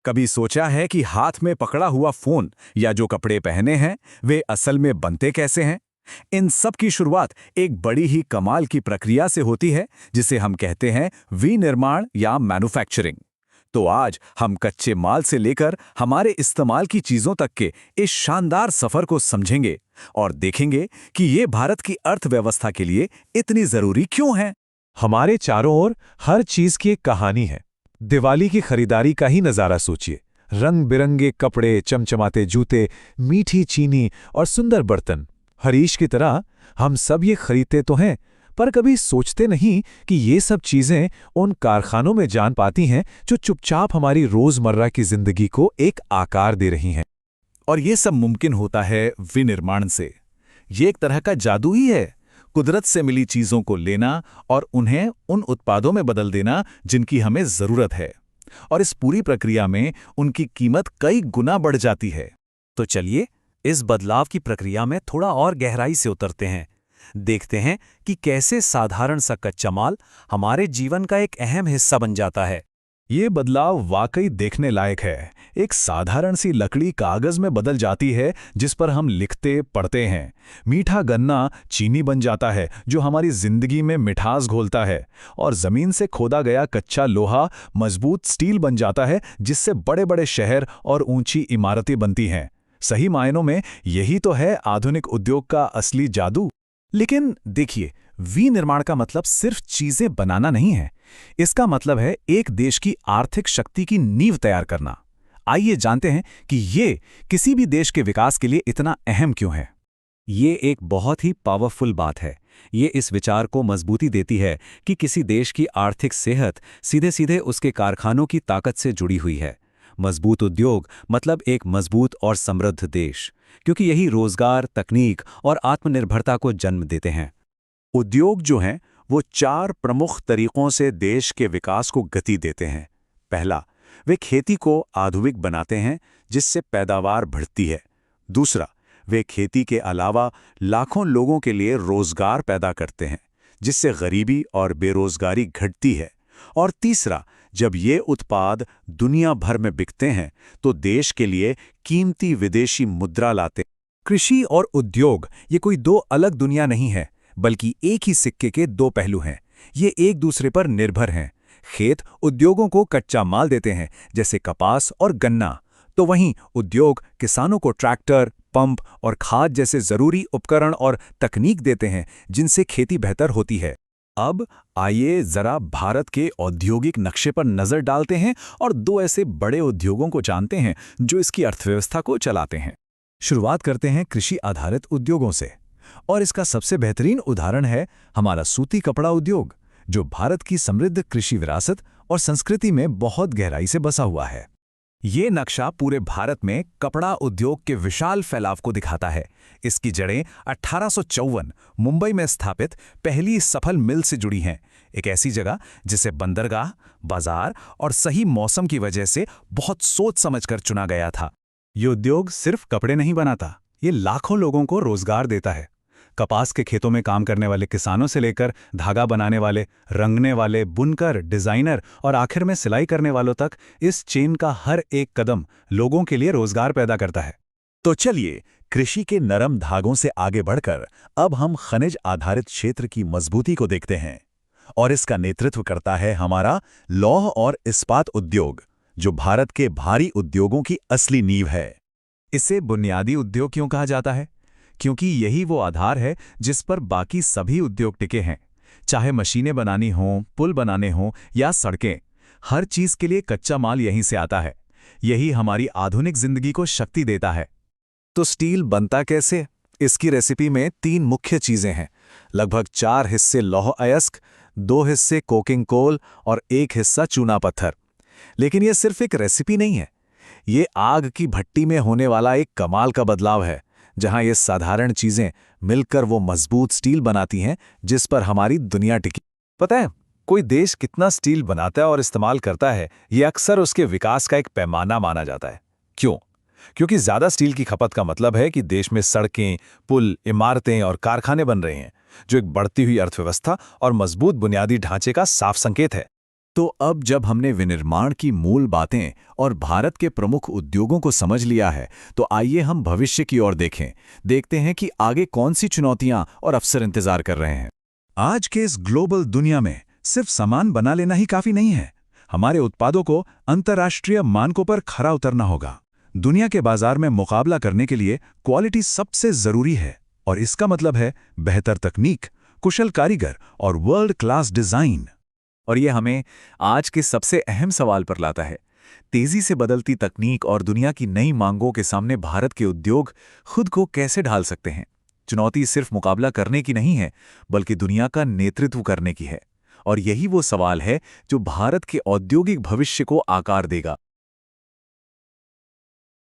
कभी सोचा है कि हाथ में पकड़ा हुआ फोन या जो कपड़े पहने हैं वे असल में बनते कैसे हैं? इन सब की शुरुआत एक बड़ी ही कमाल की प्रक्रिया से होती है जिसे हम कहते हैं विनिर्माण या मैन्युफैक्चरिंग। तो आज हम कच्चे माल से लेकर हमारे इस्तेमाल की चीजों तक के इस शानदार सफर को समझेंगे और देखेंगे कि ये भारत की अर्थव्यवस्था के लिए इतनी जरूरी क्यों है। हमारे चारों ओर हर चीज की एक कहानी है। दिवाली की खरीदारी का ही नजारा सोचिए। रंग बिरंगे कपड़े, चमचमाते जूते, मीठी चीनी और सुंदर बर्तन। हरीश की तरह हम सब ये खरीदते तो हैं, पर कभी सोचते नहीं कि ये सब चीजें उन कारखानों में जान पाती हैं जो चुपचाप हमारी रोजमर्रा की जिंदगी को एक आकार दे रही हैं। और ये सब मुमकिन होता है विनिर्माण से। ये एक तरह का जादू ही है, कुदरत से मिली चीजों को लेना और उन्हें उन उत्पादों में बदल देना जिनकी हमें जरूरत है। और इस पूरी प्रक्रिया में उनकी कीमत कई गुना बढ़ जाती है। तो चलिए इस बदलाव की प्रक्रिया में थोड़ा और गहराई से उतरते हैं। देखते हैं कि कैसे साधारण सा कच्चा माल हमारे जीवन का एक अहम हिस्सा बन जाता है। ये बदलाव वाकई देखने लायक है। एक साधारण सी लकड़ी कागज में बदल जाती है जिस पर हम लिखते पढ़ते हैं। मीठा गन्ना चीनी बन जाता है जो हमारी जिंदगी में मिठास घोलता है। और जमीन से खोदा गया कच्चा लोहा मजबूत स्टील बन जाता है जिससे बड़े बड़े शहर और ऊंची इमारतें बनती हैं। सही मायनों में यही तो है आधुनिक उद्योग का असली जादू। लेकिन देखिए, विनिर्माण का मतलब सिर्फ चीजें बनाना नहीं है। इसका मतलब है एक देश की आर्थिक शक्ति की नींव तैयार करना। आइए जानते हैं कि ये किसी भी देश के विकास के लिए इतना अहम क्यों है। ये एक बहुत ही पावरफुल बात है। ये इस विचार को मजबूती देती है कि किसी देश की आर्थिक सेहत सीधे सीधे उसके कारखानों की ताकत से जुड़ी हुई है। मजबूत उद्योग मतलब एक मजबूत और समृद्ध देश, क्योंकि यही रोजगार, तकनीक और आत्मनिर्भरता को जन्म देते हैं। उद्योग जो हैं वो 4 प्रमुख तरीकों से देश के विकास को गति देते हैं। पहला, वे खेती को आधुनिक बनाते हैं जिससे पैदावार बढ़ती है। दूसरा, वे खेती के अलावा लाखों लोगों के लिए रोजगार पैदा करते हैं जिससे गरीबी और बेरोजगारी घटती है। और तीसरा, जब ये उत्पाद दुनिया भर में बिकते हैं तो देश के लिए कीमती विदेशी मुद्रा लाते हैं। कृषि और उद्योग ये कोई दो अलग दुनिया नहीं है, बल्कि एक ही सिक्के के दो पहलू हैं। ये एक दूसरे पर निर्भर हैं। खेत उद्योगों को कच्चा माल देते हैं जैसे कपास और गन्ना, तो वहीं उद्योग किसानों को ट्रैक्टर, पंप और खाद जैसे जरूरी उपकरण और तकनीक देते हैं जिनसे खेती बेहतर होती है। अब आइए जरा भारत के औद्योगिक नक्शे पर नजर डालते हैं और 2 ऐसे बड़े उद्योगों को जानते हैं जो इसकी अर्थव्यवस्था को चलाते हैं। शुरुआत करते हैं कृषि आधारित उद्योगों से, और इसका सबसे बेहतरीन उदाहरण है हमारा सूती कपड़ा उद्योग, जो भारत की समृद्ध कृषि विरासत और संस्कृति में बहुत गहराई से बसा हुआ है। ये नक्शा पूरे भारत में कपड़ा उद्योग के विशाल फैलाव को दिखाता है। इसकी जड़ें 1854 मुंबई में स्थापित पहली सफल मिल से जुड़ी हैं, एक ऐसी जगह जिसे बंदरगाह, बाजार और सही मौसम की वजह से बहुत सोच समझकर चुना गया था। ये उद्योग सिर्फ कपड़े नहीं बनाता, ये लाखों लोगों को रोजगार देता है। कपास के खेतों में काम करने वाले किसानों से लेकर धागा बनाने वाले, रंगने वाले, बुनकर, डिजाइनर और आखिर में सिलाई करने वालों तक, इस चेन का हर एक कदम लोगों के लिए रोजगार पैदा करता है। तो चलिए, कृषि के नरम धागों से आगे बढ़कर अब हम खनिज आधारित क्षेत्र की मजबूती को देखते हैं। और इसका नेतृत्व करता है हमारा लौह और इस्पात उद्योग, जो भारत के भारी उद्योगों की असली नींव है। इसे बुनियादी उद्योग क्यों कहा जाता है? क्योंकि यही वो आधार है जिस पर बाकी सभी उद्योग टिके हैं। चाहे मशीनें बनानी हों, पुल बनाने हों या सड़कें, हर चीज के लिए कच्चा माल यहीं से आता है। यही हमारी आधुनिक जिंदगी को शक्ति देता है। तो स्टील बनता कैसे? इसकी रेसिपी में 3 मुख्य चीजें हैं। लगभग 4 हिस्से लौह अयस्क, 2 हिस्से कोकिंग कोल और 1 हिस्सा चूना पत्थर। लेकिन यह सिर्फ एक रेसिपी नहीं है, ये आग की भट्टी में होने वाला एक कमाल का बदलाव है, जहां ये साधारण चीजें मिलकर वो मजबूत स्टील बनाती हैं जिस पर हमारी दुनिया टिकी। पता है, कोई देश कितना स्टील बनाता है और इस्तेमाल करता है, ये अक्सर उसके विकास का एक पैमाना माना जाता है। क्यों? क्योंकि ज्यादा स्टील की खपत का मतलब है कि देश में सड़कें, पुल, इमारतें और कारखाने बन रहे हैं, जो एक बढ़ती हुई अर्थव्यवस्था और मजबूत बुनियादी ढांचे का साफ संकेत है। तो अब जब हमने विनिर्माण की मूल बातें और भारत के प्रमुख उद्योगों को समझ लिया है, तो आइए हम भविष्य की ओर देखते हैं कि आगे कौन सी चुनौतियां और अवसर इंतजार कर रहे हैं। आज के इस ग्लोबल दुनिया में सिर्फ सामान बना लेना ही काफी नहीं है। हमारे उत्पादों को अंतर्राष्ट्रीय मानकों पर खरा उतरना होगा। दुनिया के बाजार में मुकाबला करने के लिए क्वालिटी सबसे जरूरी है, और इसका मतलब है बेहतर तकनीक, कुशल कारीगर और वर्ल्ड क्लास डिजाइन। और ये हमें आज के सबसे अहम सवाल पर लाता है। तेजी से बदलती तकनीक और दुनिया की नई मांगों के सामने भारत के उद्योग खुद को कैसे ढाल सकते हैं। चुनौती सिर्फ मुकाबला करने की नहीं है, बल्कि दुनिया का नेतृत्व करने की है। और यही वो सवाल है जो भारत के औद्योगिक भविष्य को आकार देगा।